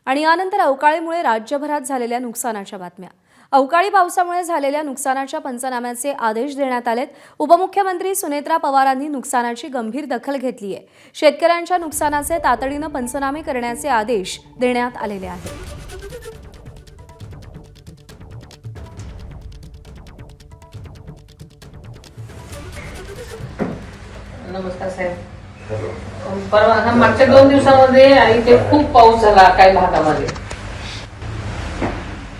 आणि यानंतर अवकाळीमुळे राज्यभरात झालेल्या नुकसानाच्या बातम्या। अवकाळी पावसामुळे झालेल्या नुकसानाच्या पंचनाम्याचे आदेश देण्यात आलेत। उपमुख्यमंत्री सुनेत्रा पवारांनी नुकसानाची गंभीर दखल घेतली आहे। शेतकऱ्यांच्या नुकसानाचे तातडीने पंचनामे करण्याचे आदेश देण्यात आलेले आहेत। नमस्कार साहेब। परवा मागच्या 2 दिवसांमध्ये इथे खूप पाऊस झाला काही भागामध्ये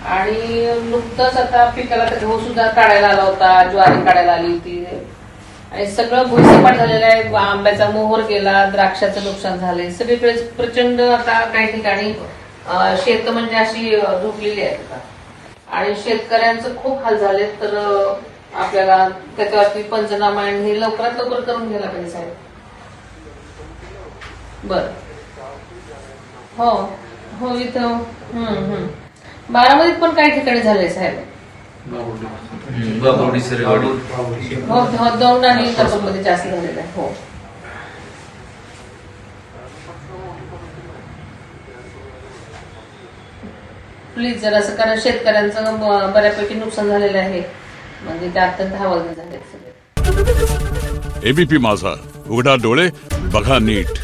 आणि नुकतंच आता पिकाला गहू सुद्धा काढायला आला होता, ज्वारी काढायला आली होती आणि सगळं भुईसपाट झालेलं आहे। आंब्याचा मोहर गेला, द्राक्षाचं नुकसान झालंय, सगळीकडे प्रचंड आता काही ठिकाणी शेत म्हणजे अशी झोपलेली आहेत आणि शेतकऱ्यांचं खूप हाल झाले। तर आपल्याला त्याच्यावरती पंचनामा हे लवकरात लवकर करून घ्यायला पाहिजे साहेब। बर हो हो इथं बारामतीत पण काही ठिकाणी झाले साहेब। हो दौंड आणि कर्जतमध्ये जास्त झालेलं आहे। हो प्लीज जरा असं, कारण शेतकऱ्यांचं बऱ्यापैकी नुकसान झालेलं आहे, म्हणजे ते अत्यंत हवालदिल झाले सगळे। एबीपी माझा, उघडा डोळे बघा नीट।